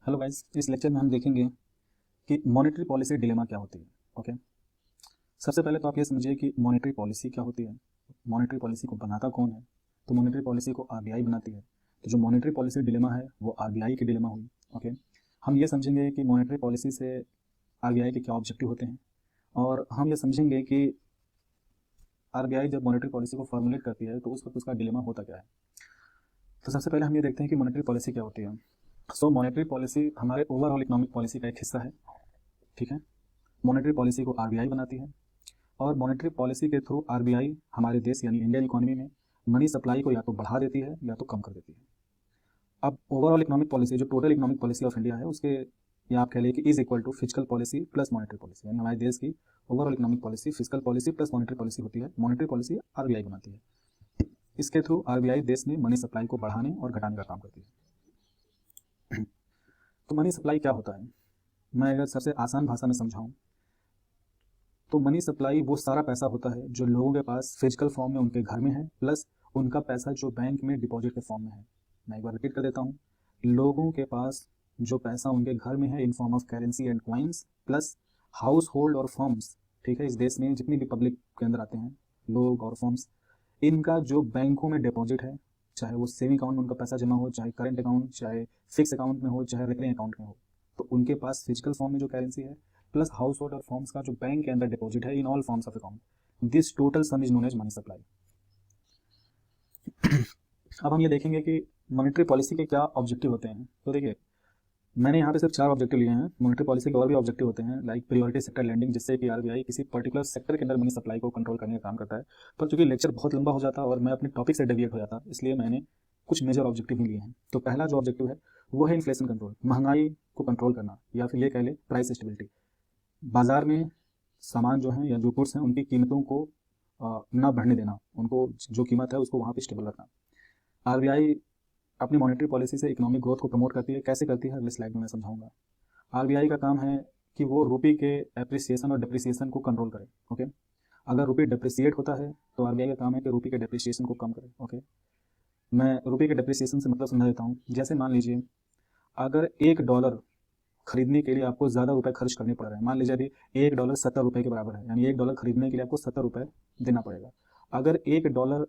Hello guys, इस lecture में हम देखेंगे कि मॉनेटरी पॉलिसी डिलेमा क्या होती है। ओके, सबसे पहले तो आप ये समझिए कि मॉनेटरी पॉलिसी क्या होती है। मॉनेटरी पॉलिसी को बनाता कौन है? तो मॉनेटरी पॉलिसी को आरबीआई बनाती है। तो जो मॉनेटरी पॉलिसी डिलेमा है वो आरबीआई की डिलेमा हुई। ओके, हम ये समझेंगे कि मॉनेटरी पॉलिसी से आरबीआई के क्या ऑब्जेक्टिव होते हैं, और हम ये समझेंगे कि आरबीआई जब मॉनेटरी पॉलिसी को फॉर्मुलेट करती है तो उस वक्त उसका डिलेमा होता क्या है। तो सबसे पहले हम ये देखते हैं कि मॉनेटरी पॉलिसी क्या होती है। सो मॉनेटरी पॉलिसी हमारे ओवरऑल इकोनॉमिक पॉलिसी का एक हिस्सा है। ठीक है, मॉनेटरी पॉलिसी को आरबीआई बनाती है, और मॉनेटरी पॉलिसी के थ्रू आरबीआई हमारे देश यानी इंडियन इकोनॉमी में मनी सप्लाई को या तो बढ़ा देती है या तो कम कर देती है। अब ओवरऑल इकोनॉमिक पॉलिसी, जो total economic policy of India है, उसके या आप कह लीजिए कि is equal to physical policy plus monetary policy, यानी हमारे देश की overall economic policy physical policy plus monetary policy होती है। मॉनेटरी पॉलिसी आरबीआई बनाती है। इसके थ्रू आरबीआई देश में मनी सप्लाई को बढ़ाने और घटाने का काम करती है। तो मनी सप्लाई क्या होता है, मैं अगर सबसे आसान भाषा में समझाऊं तो मनी सप्लाई वो सारा पैसा होता है जो लोगों के पास फिजिकल फॉर्म में उनके घर में है, प्लस उनका पैसा जो बैंक में डिपॉजिट के फॉर्म में है। मैं एक बार रिपीट कर देता हूँ, लोगों के पास जो पैसा उनके घर में है in form of currency and coins, plus household और फॉर्म्स, ठीक है, इस देश में जितनी भी पब्लिक के अंदर आते हैं लोग और फॉर्म्स, इनका जो बैंकों में डिपॉजिट है, चाहे वो सेविंग अकाउंट में उनका पैसा जमा हो, चाहे करंट अकाउंट, चाहे फिक्स अकाउंट में हो, चाहे रिकरिंग अकाउंट में हो, तो उनके पास फिजिकल फॉर्म में जो करेंसी है प्लस हाउस होल्ड और फॉर्म्स का जो बैंक के अंदर डिपॉजिट है in all forms of account, this total sum is known as money supply. अब हम ये देखेंगे कि मॉनेटरी पॉलिसी के क्या ऑब्जेक्टिव होते हैं। तो देखिए, मैंने यहाँ पे सिर्फ 4 ऑब्जेक्टिव लिए हैं। मॉनेटरी पॉलिसी के और भी ऑब्जेक्टिव होते हैं, लाइक प्रियोरिटी सेक्टर लैंडिंग, जिससे कि आरबीआई किसी पर्टिकुलर सेक्टर के अंदर मनी सप्लाई को कंट्रोल करने का काम करता है। पर चूंकि लेक्चर बहुत लंबा हो जाता और मैं अपने टॉपिक से डेविएट हो जाता, इसलिए मैंने कुछ मेजर ऑब्जेक्टिव ही लिए हैं। तो पहला जो ऑब्जेक्टिव है वो है इन्फ्लेशन कंट्रोल, महंगाई को कंट्रोल करना, या फिर ये कह ले प्राइस स्टेबिलिटी। बाजार में सामान जो है या जो गुड्स हैं उनकी कीमतों को ना बढ़ने देना, उनको जो कीमत है उसको वहाँ पे स्टेबल रखना। आरबीआई अपनी मॉनेटरी पॉलिसी से इकोनॉमिक ग्रोथ को प्रमोट करती है। कैसे करती है अगले स्लाइड में मैं समझाऊंगा। आरबीआई का काम है कि वो रुपये के एप्रिसिएशन और डिप्रिसिएशन को कंट्रोल करे। ओके, अगर रुपये डिप्रिसिएट होता है तो आरबीआई का काम है कि रुपये के डिप्रिसिएशन को कम करे। ओके, मैं रुपये के डिप्रिसिएशन से मतलब समझा देता हूँ। जैसे मान लीजिए, अगर $1 खरीदने के लिए आपको ज़्यादा रुपए खर्च करने पड़ रहे हैं, मान लीजिए अभी $1 70 के बराबर है, यानी $1 खरीदने के लिए आपको ₹70 देना पड़ेगा। अगर $1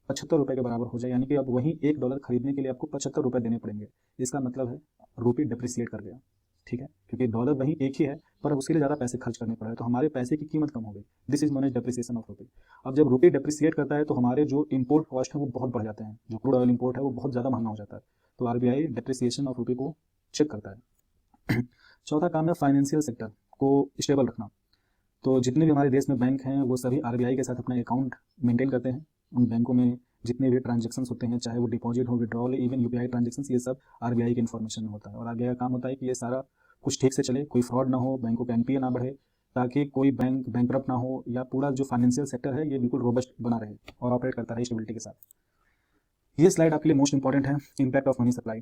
₹75 के बराबर हो जाए, यानी कि अब वही $1 खरीदने के लिए आपको ₹75 देने पड़ेंगे, इसका मतलब है रुपये डिप्रिसिएट कर गया। ठीक है, क्योंकि डॉलर वही एक ही है पर अब उसके लिए ज़्यादा पैसे खर्च करने पड़ रहे हैं, तो हमारे पैसे की कीमत कम हो गई। This is known as depreciation of रुपये। अब जब रुपये डेप्रिसिएट करता है तो हमारे जो इम्पोर्ट कॉस्ट है वो बहुत बढ़ जाते हैं, जो क्रूड ऑयल इम्पोर्ट है वो बहुत ज़्यादा महंगा हो जाता है। तो आरबीआई डेप्रिसिएशन ऑफ रुपये को चेक करता है। चौथा काम है फाइनेंशियल सेक्टर को स्टेबल रखना। तो जितने भी हमारे देश में बैंक हैं वो सभी आरबीआई के साथ अपना अकाउंट मेंटेन करते हैं। उन बैंकों में जितने भी ट्रांजेक्शन्स होते हैं, चाहे वो डिपॉजिट हो, विड्रॉल, इवन यूपीआई ट्रांजेक्शन्स, ये सब आरबीआई के इन्फॉर्मेशन में होता है। और आरबीआई का काम होता है कि ये सारा कुछ ठीक से चले, कोई फ्रॉड ना हो, बैंकों का एनपीए ना बढ़े, ताकि कोई बैंक बैंकरप्ट ना हो, या पूरा जो फाइनेंशियल सेक्टर है ये बिल्कुल रोबस्ट बना रहे और ऑपरेट करता रहे स्टेबिलिटी के साथ। ये स्लाइड आपके लिए मोस्ट इंपॉर्टेंट है, इम्पैक्ट ऑफ मनी सप्लाई।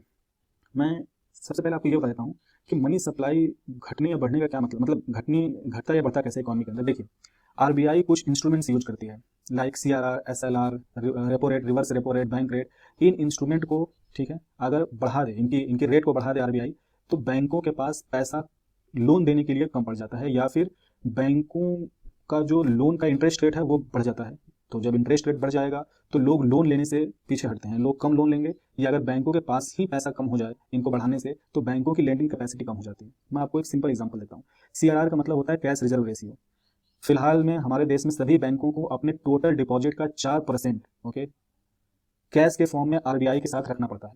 मैं सबसे पहले आपको ये बताता हूँ कि मनी सप्लाई घटने या बढ़ने का क्या मतलब घटने घटता या बढ़ता कैसे इकोनॉमी के अंदर। देखिए, आरबीआई कुछ इंस्ट्रूमेंट्स यूज करती है, like CRR, SLR, repo rate, reverse repo rate, bank rate. इन इंस्ट्रूमेंट को, ठीक है, अगर बढ़ा दे, इनकी इनकी रेट को बढ़ा दे आरबीआई, तो बैंकों के पास पैसा लोन देने के लिए कम पड़ जाता है, या फिर बैंकों का जो लोन का इंटरेस्ट रेट है वो बढ़ जाता है। तो जब इंटरेस्ट रेट बढ़ जाएगा तो लोग लोन लेने से पीछे हटते हैं, लोग कम लोन लेंगे, या अगर बैंकों के पास ही पैसा कम हो जाए इनको बढ़ाने से तो बैंकों की लेंडिंग कैपेसिटी कम हो जाती है। मैं आपको एक सिंपल एग्जांपल देता हूँ। सीआरआर का मतलब होता है कैश रिजर्व रेशियो। फिलहाल में हमारे देश में सभी बैंकों को अपने टोटल डिपॉजिट का 4%, ओके, कैश के फॉर्म में आरबीआई के साथ रखना पड़ता है।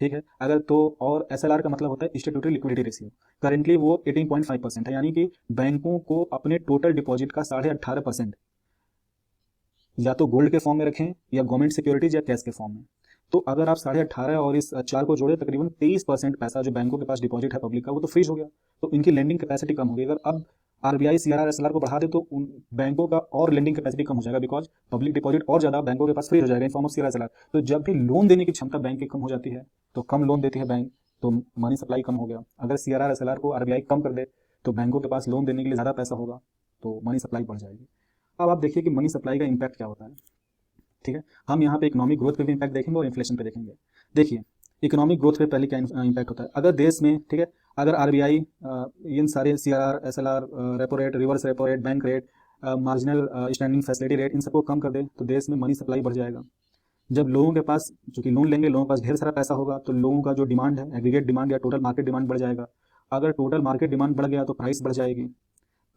ठीक है, अगर तो, और एसएलआर का मतलब होता है स्टैट्यूटरी लिक्विडिटी रेशियो। करेंटली वो 18.5% है, यानी कि बैंकों को अपने टोटल डिपॉजिट का 18.5% या तो गोल्ड के फॉर्म में रखें, या गवर्नमेंट सिक्योरिटीज, या कैश के फॉर्म में। तो अगर आप 18.5 और इस 4 को जोड़े, तकरीबन 23% पैसा जो बैंकों के पास डिपॉजिट है पब्लिक का, वो तो फ्रीज हो गया। तो इनकी लेंडिंग कैपेसिटी कम हो गई। अगर अब आरबीआई सीआरआर एसएलआर को बढ़ा दे तो उन बैंकों का और लेंडिंग कैपेसिटी कम हो जाएगा, बिकॉज पब्लिक डिपॉजिट और ज्यादा बैंकों के पास फ्री हो जाएगा in form of CRR SLR. तो जब भी लोन देने की क्षमता बैंक की कम हो जाती है तो कम लोन देती है बैंक, तो मनी सप्लाई कम हो गया। अगर सीआरआर एसएलआर को आरबीआई कम कर दे तो बैंकों के पास लोन देने के लिए ज्यादा पैसा होगा, तो मनी सप्लाई बढ़ जाएगी। अब आप देखिए कि मनी सप्लाई का इम्पैक्ट क्या होता है। ठीक है, हम यहाँ पे इकोनॉमिक ग्रोथ पे भी इम्पैक्ट देखेंगे और इन्फ्लेशन पे देखेंगे। देखिए, इकोनॉमिक ग्रोथ पे पहले क्या इम्पैक्ट होता है। अगर देश में, ठीक है, अगर आरबीआई इन सारे CRR, SLR, repo rate, reverse repo rate, bank rate, marginal standing facility rate, इन सबको कम कर दे तो देश में मनी सप्लाई बढ़ जाएगा। जब लोगों के पास, चूंकि लोन लेंगे, लोगों के पास ढेर सारा पैसा होगा, तो लोगों का जो डिमांड है, एग्रीगेट डिमांड या टोटल मार्केट डिमांड बढ़ जाएगा। अगर टोटल मार्केट डिमांड बढ़ गया तो प्राइस बढ़ जाएगी।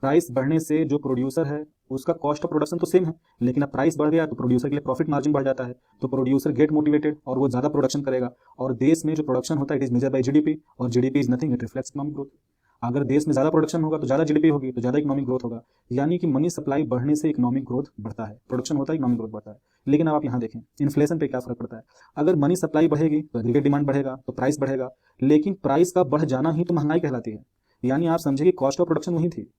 प्राइस बढ़ने से जो प्रोड्यूसर है उसका कॉस्ट ऑफ प्रोडक्शन तो सेम है, लेकिन अब प्राइस बढ़ गया तो प्रोड्यूसर के लिए प्रॉफिट मार्जिन बढ़ जाता है, तो प्रोड्यूसर गेट मोटिवेटेड और वो ज़्यादा प्रोडक्शन करेगा। और देश में जो प्रोडक्शन होता है it is measure by GDP, और GDP is nothing, it reflects economic growth. अगर देश में ज़्यादा प्रोडक्शन होगा तो ज़्यादा जीडीपी होगी, तो ज़्यादा इकोनॉमिक ग्रोथ होगा। यानी कि मनी सप्लाई बढ़ने से इकोनॉमिक ग्रोथ बढ़ता है, प्रोडक्शन होता है, इकोनॉमिक ग्रोथ बढ़ता है। लेकिन अब आप यहाँ देखें इन्फ्लेशन पे क्या फर्क पड़ता है। अगर मनी सप्लाई बढ़ेगी तो एग्रीगेट डिमांड बढ़ेगा, तो प्राइस बढ़ेगा, लेकिन प्राइस का बढ़ जाना ही तो महंगाई कहलाती है। यानी आप समझिए कि कॉस्ट ऑफ प्रोडक्शन वही थी,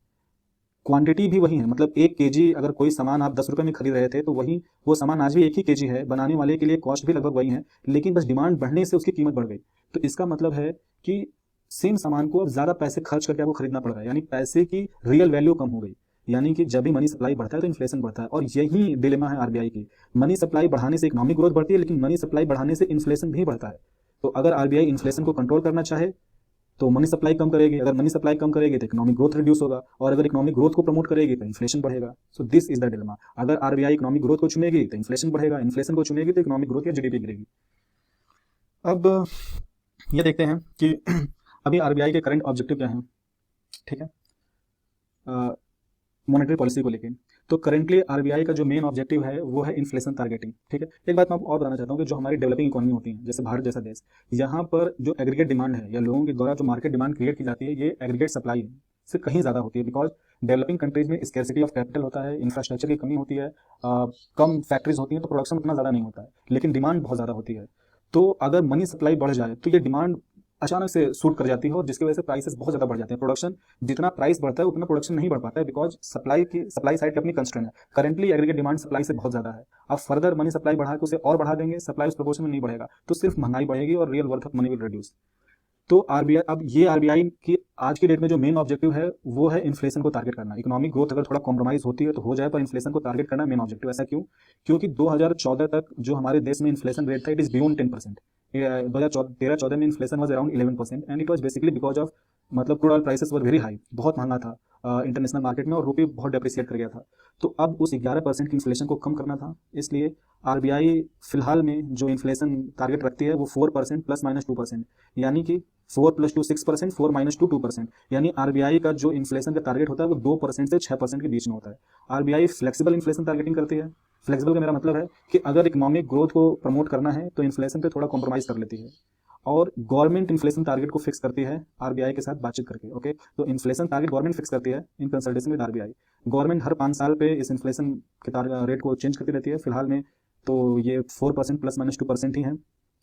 क्वांटिटी भी वही है। मतलब 1 kg अगर कोई सामान आप 10 रुपये में खरीद रहे थे, तो वही वो सामान आज भी 1 ही kg है, बनाने वाले के लिए कॉस्ट भी लगभग वही है, लेकिन बस डिमांड बढ़ने से उसकी कीमत बढ़ गई। तो इसका मतलब है कि सेम सामान को अब ज़्यादा पैसे खर्च करके आपको खरीदना पड़ रहा है, यानी पैसे की रियल वैल्यू कम हो गई। यानी कि जब भी मनी सप्लाई बढ़ता है तो इन्फ्लेशन बढ़ता है, और यही डिलेमा है आरबीआई की। मनी सप्लाई बढ़ाने से इकोनॉमिक ग्रोथ बढ़ती है, लेकिन मनी सप्लाई बढ़ाने से इन्फ्लेशन भी बढ़ता है। तो अगर आरबीआई इन्फ्लेशन को कंट्रोल करना चाहे तो मनी सप्लाई कम करेगी, अगर मनी सप्लाई कम करेगी तो इकोनॉमिक ग्रोथ रिड्यूस होगा, और अगर इकोनॉमिक ग्रोथ को प्रमोट करेगी तो इन्फ्लेशन बढ़ेगा। So this is the dilemma. अगर आरबीआई इकोनॉमिक ग्रोथ को चुनेगी तो इन्फ्लेशन बढ़ेगा, इन्फ्लेशन को चुनेगी तो इकोनॉमिक ग्रोथ या जीडीपी गिरेगी। अब ये देखते हैं कि अभी आरबीआई के करंट ऑब्जेक्टिव क्या हैं, ठीक है, मॉनेटरी पॉलिसी को लेकर। तो करेंटली आरबीआई का जो मेन ऑब्जेक्टिव है वो है इन्फ्लेशन टारगेटिंग, ठीक है। एक बात मैं आपको और बताना चाहता हूँ कि जो हमारी डेवलपिंग इकोनॉमी होती है, जैसे भारत जैसा देश, यहाँ पर जो एग्रीगेट डिमांड है या लोगों के द्वारा जो मार्केट डिमांड क्रिएट की जाती है, ये एग्रीगेट सप्लाई से कहीं ज़्यादा होती है। बिकॉज डेवलपिंग कंट्रीज में स्कैर्सिटी ऑफ कैपिटल होता है, इंफ्रास्ट्रक्चर की कमी होती है, कम फैक्ट्रीज होती हैं, तो प्रोडक्शन उतना ज़्यादा नहीं होता है, लेकिन डिमांड बहुत ज़्यादा होती है। तो अगर मनी सप्लाई बढ़ जाए तो ये डिमांड अचानक से शूट कर जाती है, और जिसकी वजह से प्राइसेस बहुत ज़्यादा बढ़ जाते हैं। प्रोडक्शन, जितना प्राइस बढ़ता है उतना प्रोडक्शन नहीं बढ़ पाता है, बिकॉज सप्लाई साइड की अपनी कंस्ट्रेंट है। करेंटली एग्रीगेट डिमांड सप्लाई से बहुत ज़्यादा है। आप फर्दर मनी सप्लाई बढ़ा के उसे और बढ़ा देंगे, सप्लाई उस प्रोपोर्शन में नहीं बढ़ेगा, तो सिर्फ महंगाई बढ़ेगी और real worth of money will reduce. तो आरबीआई, अब ये आरबीआई की आज की डेट में जो मेन ऑब्जेक्टिव है वो है इन्फ्लेशन को टारगेट करना। इकोनॉमिक ग्रोथ अगर थोड़ा कॉम्प्रोमाइज होती है तो हो जाए, पर इन्फ्लेशन को टारगेट करना मेन ऑब्जेक्टिव। ऐसा क्यों? क्योंकि 2014 तक जो हमारे देश में इन्फ्लेशन रेट था, इट इज बियॉन्ड 10%। 2013-14 में inflation was around 11%, and it was basically because of, मतलब crude oil prices were very high, बहुत महंगा था इंटरनेशनल मार्केट में, और रुपये बहुत डेप्रिसिएट कर गया था। तो अब उस 11% की इन्फ्लेशन को कम करना था, इसलिए आरबीआई फिलहाल में जो इन्फ्लेशन टारगेट रखती है वो 4% ±2%, यानी कि 4 + 2 6%, 4 - 2 2%। यानी आरबीआई का जो इन्फ्लेशन का टारगेट होता है वो 2% से 6% के बीच में होता है। आरबीआई फ्लेक्सिबल इन्फ्लेशन टारगेटिंग करती है। फ्लेक्सिबल का मेरा मतलब है कि अगर इकोनॉमिक ग्रोथ को प्रमोट करना है तो इन्फ्लेशन पे थोड़ा कॉम्प्रोमाइज़ कर लेती है, और गवर्नमेंट इन्फ्लेशन टारगेट को फिक्स करती है आरबीआई के साथ बातचीत करके। ओके, तो इन्फ्लेशन टारगेट गवर्नमेंट फिक्स करती है in consultation with RBI. Government हर 5 साल पे इस इन्फ्लेशन के रेट को चेंज करती रहती है। फिलहाल में तो ये 4% ±2% ही है।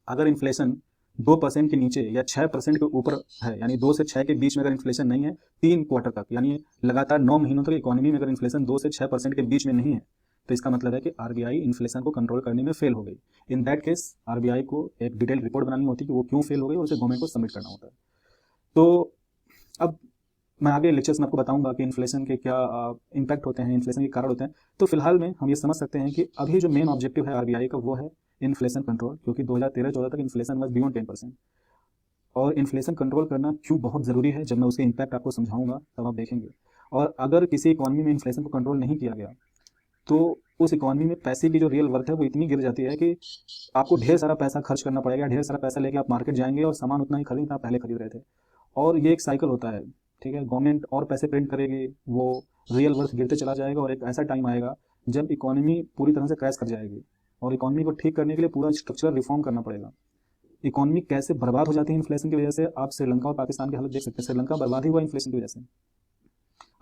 अगर इन्फ्लेशन 2% के नीचे या 6% के ऊपर है, यानी 2 से 6 के बीच में अगर इन्फ्लेशन नहीं है 3 क्वार्टर तक, यानी लगातार 9 महीनों तक इकोनॉमी में अगर इन्फ्लेशन 2 से 6% के बीच में नहीं है, तो इसका मतलब है कि आरबीआई इन्फ्लेशन को कंट्रोल करने में फेल हो गई। इन दैट केस आरबीआई को एक डिटेल रिपोर्ट बनानी होती है कि वो क्यों फेल हो गई, और उसे गवर्नमेंट को सबमिट करना होता है। तो अब मैं आगे लेक्चर्स में आपको बताऊंगा कि इन्फ्लेशन के क्या इम्पैक्ट होते हैं, इन्फ्लेशन के कारण होते हैं। तो फिलहाल में हम ये समझ सकते हैं कि अभी जो मेन ऑब्जेक्टिव है आरबीआई का वो है इन्फ्लेशन कंट्रोल, क्योंकि 2013-14 तक इन्फ्लेशन वॉज बियॉन्ड 10%। और इन्फ्लेशन कंट्रोल करना क्यों बहुत ज़रूरी है, जब मैं उसके इम्पैक्ट आपको समझाऊंगा तब आप देखेंगे। और अगर किसी इकॉनमी में इन्फ्लेशन को कंट्रोल नहीं किया गया तो उस इकॉनमी में पैसे की जो रियल वर्थ है वो इतनी गिर जाती है कि आपको ढेर सारा पैसा खर्च करना पड़ेगा, ढेर सारा पैसा लेके आप मार्केट जाएंगे और सामान उतना ही खरीद आप पहले खरीद रहे थे। और ये एक साइकिल होता है, ठीक है। गवर्नमेंट और पैसे प्रिंट करेगी, वो रियल वर्थ गिरते चला जाएगा, और एक ऐसा टाइम आएगा जब इकोनॉमी पूरी तरह से क्रैश कर जाएगी, और इकोनॉमी को ठीक करने के लिए पूरा स्ट्रक्चरल रिफॉर्म करना पड़ेगा। इकोनॉमी कैसे बर्बाद हो जाती है इन्फ्लेशन की वजह से, आप श्रीलंका और पाकिस्तान की हालत देख सकते हैं। श्रीलंका बर्बाद ही हुआ इन्फ्लेशन की वजह से।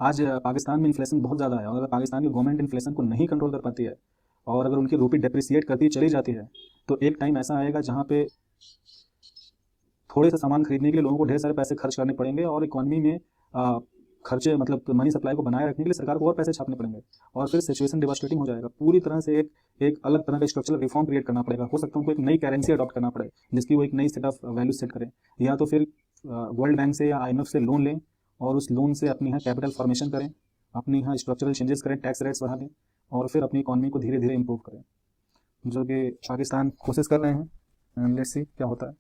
आज पाकिस्तान में इन्फ्लेशन बहुत ज़्यादा है, और अगर पाकिस्तान की गवर्नमेंट इन्फ्लेशन को नहीं कंट्रोल कर पाती है, और अगर उनकी रूपी डेप्रिसिएट करती चली जाती है, तो एक टाइम ऐसा आएगा जहाँ पे थोड़े से सामान खरीदने के लिए लोगों को ढेर सारे पैसे खर्च करने पड़ेंगे, और इकोनॉमी में खर्चे, मतलब मनी सप्लाई को बनाए रखने के लिए सरकार को और पैसे छापने पड़ेंगे, और फिर सिचुएशन डिवास्टेटिंग हो जाएगा। पूरी तरह से एक अलग तरह का स्ट्रक्चरल रिफॉर्म क्रिएट करना पड़ेगा। हो सकता है उनको एक नई करेंसी अडॉप्ट करना पड़े, जिसकी वो एक नई सेट ऑफ वैल्यू सेट करें, या तो फिर वर्ल्ड बैंक से या IMF से लोन लें, और उस लोन से अपनी यहाँ कैपिटल फॉर्मेशन करें, अपनी यहाँ स्ट्रक्चरल चेंजेस करें, टैक्स रेट्स बढ़ा दें, और फिर अपनी इकॉनमी को धीरे धीरे इंप्रूव करें, जो कि पाकिस्तान कोशिश कर रहे हैं। लेट्स सी क्या होता है।